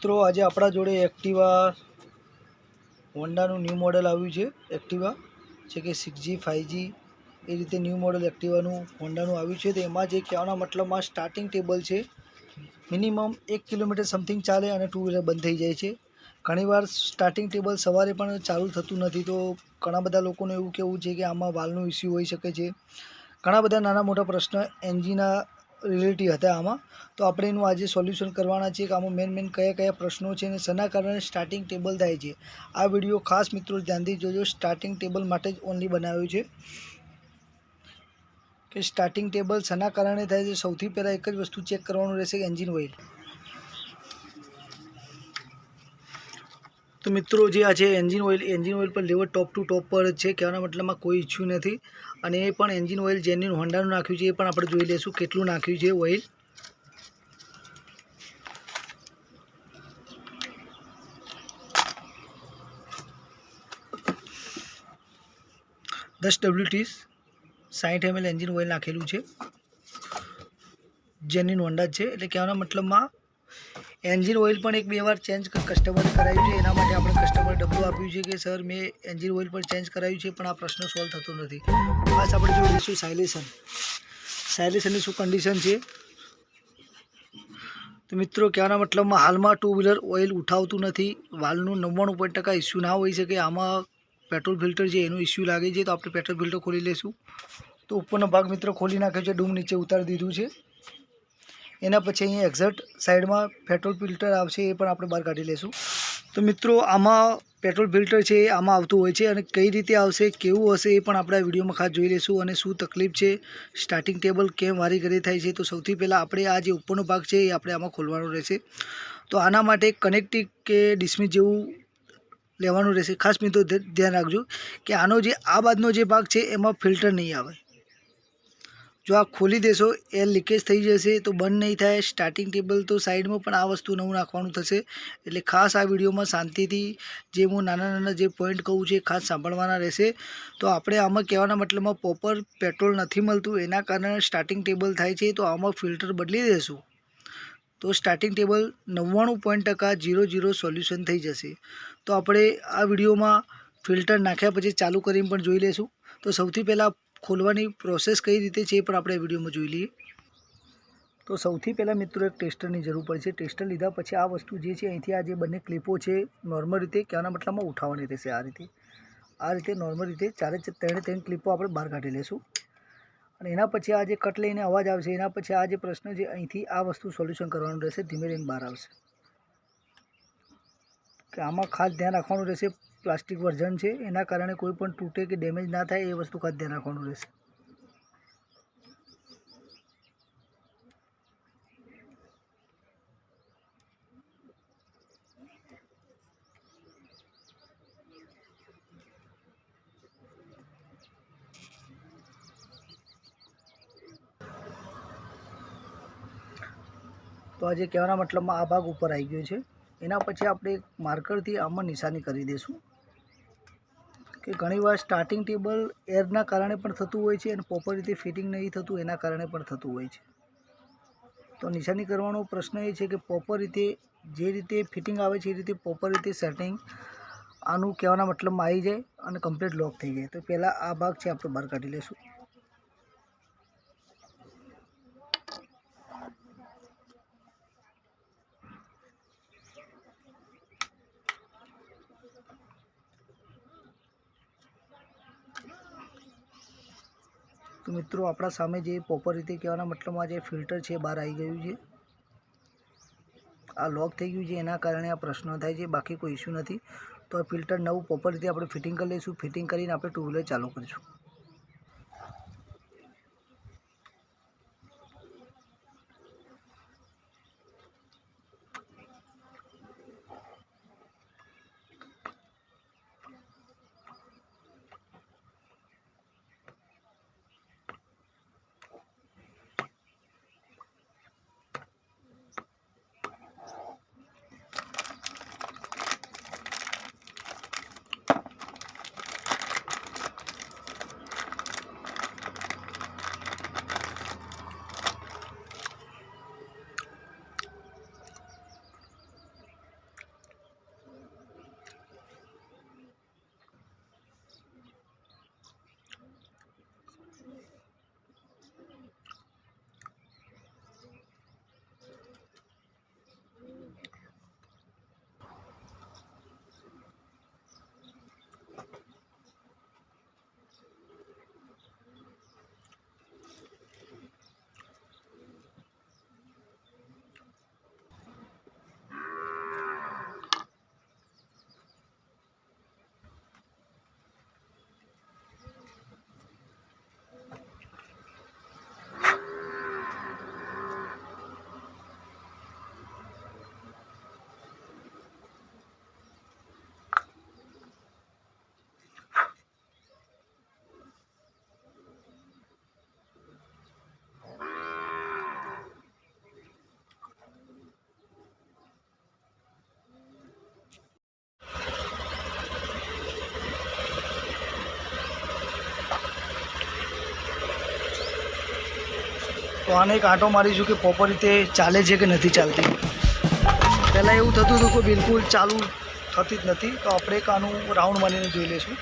મિત્રો આજે આપણા જોડે એક્ટિવા હોન્ડાનું ન્યૂ મોડલ આવ્યું છે। એક્ટિવા છે કે 6G 5G એ રીતે ન્યૂ મોડલ એક્ટિવાનું હોન્ડાનું આવ્યું છે। તો એમાં જે કહેવાનો મતલબમાં સ્ટાર્ટિંગ ટેબલ છે મિનિમમ 1 કિલોમીટર સમથિંગ ચાલે અને ટુ વ્હીલર બંધ થઈ જાય છે। ઘણીવાર સ્ટાર્ટિંગ ટેબલ સવારે પણ ચાલુ થતું નથી, તો ઘણા બધા લોકોને એવું કહેવું છે કે આમાં વાલ્વનું ઇસ્યુ હોઈ શકે છે। ઘણા બધા નાના મોટા પ્રશ્ન એન્જિનના રિલેટિવ હતા આમાં, તો આપણે એનું આજે સોલ્યુશન કરવાના છે કે આમાં મેન કયા કયા પ્રશ્નો છે અને શેના કારણે સ્ટાર્ટિંગ ટેબલ થાય છે। આ વિડીયો ખાસ મિત્રો ધ્યાનથી જોજો, સ્ટાર્ટિંગ ટેબલ માટે જ ઓનલી બનાવ્યું છે કે સ્ટાર્ટિંગ ટેબલ શેના કારણે થાય છે। સૌથી પહેલાં એક જ વસ્તુ ચેક કરવાનું રહેશે, એન્જિન ઓઇલ। તો મિત્રો જે આ છે એન્જિન ઓઇલ પર લેવલ ટોપ ટુ ટોપ પર જ છે, કહેવાના મતલબમાં કોઈ ઇસ્યુ નથી। અને એ પણ એન્જિન ઓઇલ જેન્યુન હોન્ડાનું નાખ્યું છે, એ પણ આપણે જોઈ લઈશું કેટલું નાખ્યું છે oil. WT 60 ml engine oil નાખેલું છે, જેન્યુન હોન્ડા છે। એટલે કહેવાના મતલબમાં એન્જિન ઓઇલ પણ 1-2 વાર ચેન્જ કસ્ટમરે કરાવ્યું છે। એના માટે આપણે કસ્ટમર ડબ્બો આપ્યું છે કે સર મેં એન્જિન ઓઇલ પણ ચેન્જ કરાવ્યું છે પણ આ પ્રશ્ન સોલ્વ થતો નથી। બસ આપણે જોઈ લઈશું સાયલેશનની શું કન્ડિશન છે। તો મિત્રો કહેવાના મતલબમાં હાલમાં ટુ વ્હીલર ઓઇલ ઉઠાવતું નથી। વાલ્વનું 99% ઇસ્યુ ના હોઈ શકે, આમાં પેટ્રોલ ફિલ્ટર છે એનું ઇસ્યુ લાગે છે। તો આપણે પેટ્રોલ ફિલ્ટર ખોલી લઈશું। તો ઉપરનો ભાગ મિત્રો ખોલી નાખ્યો છે, ડૂમ નીચે ઉતારી દીધું છે। એના પછી અહીંયા એક્ઝેક્ટ સાઈડમાં પેટ્રોલ ફિલ્ટર આવશે, એ પણ આપણે બહાર કાઢી લઈશું। તો મિત્રો આમાં પેટ્રોલ ફિલ્ટર છે આમાં આવતું હોય છે, અને કઈ રીતે આવશે, કેવું હશે એ પણ આપણે આ વિડીયોમાં ખાસ જોઈ લઈશું। અને શું તકલીફ છે, સ્ટાર્ટિંગ ટેબલ કેમ વારી ઘડી થાય છે। તો સૌથી પહેલાં આપણે આ જે ઉપરનો ભાગ છે એ આપણે આમાં ખોલવાનો રહેશે। તો આના માટે કનેક્ટિંગ કે ડિસ્મિસ જેવું લેવાનું રહેશે। ખાસ મિત્રો ધ્યાન રાખજો કે આનો જે આ બાજુનો જે ભાગ છે એમાં ફિલ્ટર નહીં આવે। જો આ ખોલી દેશો એર લીકેજ થઈ જશે, તો બંધ નહીં થાય સ્ટાર્ટિંગ ટેબલ। તો સાઈડમાં પણ આ વસ્તુ નવું નાખવાનું થશે। એટલે ખાસ આ વિડીયોમાં શાંતિથી જે હું નાના જે પોઈન્ટ કહું છું એ ખાસ સાંભળવાના રહેશે। તો આપણે આમાં કહેવાના મતલબમાં પ્રોપર પેટ્રોલ નથી મળતું, એના કારણે સ્ટાર્ટિંગ ટેબલ થાય છે। તો આમાં ફિલ્ટર બદલી દેશું તો સ્ટાર્ટિંગ ટેબલ 99% સોલ્યુશન થઈ જશે। તો આપણે આ વિડીયોમાં ફિલ્ટર નાખ્યા પછી ચાલુ કરીને પણ જોઈ લઈશું। તો સૌથી પહેલાં ખોલવાની પ્રોસેસ કઈ રીતે છે એ પણ આપણે વિડીયોમાં જોઈ લઈએ। તો સૌથી પહેલાં મિત્રો એક ટેસ્ટરની જરૂર પડશે। ટેસ્ટર લીધા પછી આ વસ્તુ જે છે અહીંથી આ જે બંને ક્લિપો છે નોર્મલ રીતે કહેવાના મતલબમાં ઉઠાવવાની રહેશે। આ રીતે નોર્મલ રીતે ત્રણ ક્લિપો આપણે બહાર કાઢી લઈશું। અને એના પછી આ જે કટ લઈને અવાજ આવશે, એના પછી આ જે પ્રશ્ન છે અહીંથી આ વસ્તુ સોલ્યુશન કરવાનું રહેશે, ધીમે ધીમે બહાર આવશે। કે આમાં ખાસ ધ્યાન રાખવાનું રહેશે, પ્લાસ્ટિક વર્ઝન છે એના કારણે કોઈ પણ તૂટે કે ડેમેજ ના થાય એ વસ્તુ ખાસ ધ્યાન રાખવાનું રહેશે। તો આજે કહેવાના મતલબમાં આ ભાગ ઉપર આવી ગયો છે। એના પછી આપણે માર્કરથી આમાં નિશાની કરી દઈશું કે ઘણીવાર સ્ટાર્ટિંગ ટેબલ એરના કારણે પણ થતું હોય છે અને પ્રોપર રીતે ફિટિંગ નહીં થતું એના કારણે પણ થતું હોય છે। તો નિશાની કરવાનો પ્રશ્ન એ છે કે પ્રોપર રીતે જે રીતે ફિટિંગ આવે છે એ રીતે પ્રોપર રીતે સેટિંગ આનું કહેવાના મતલબમાં આવી જાય અને કમ્પ્લીટ લોક થઈ જાય। તો પહેલાં આ ભાગ છે આપણે બહાર કાઢી લઈશું। તો મિત્રો આપણા સામે જે પ્રોપર રીતે કહેવાના મતલબમાં જે ફિલ્ટર છે બહાર આવી ગયું છે। આ લોક થઈ ગયું છે એના કારણે આ પ્રશ્ન થાય છે, બાકી કોઈ ઇસ્યુ નથી। તો આ ફિલ્ટર નવું પ્રોપર રીતે આપણે ફિટિંગ કરી લઈશું। ફિટિંગ કરીને આપણે ટુ વ્હીલર ચાલુ કરીશું। તો આને એક આંટો મારીશું કે પ્રોપર રીતે ચાલે છે કે નથી ચાલતી. પહેલાં એવું થતું હતું કે બિલકુલ ચાલુ થતી જ નથી, તો આપણે એક આનું રાઉન્ડ મારીને જોઈ લઈશું.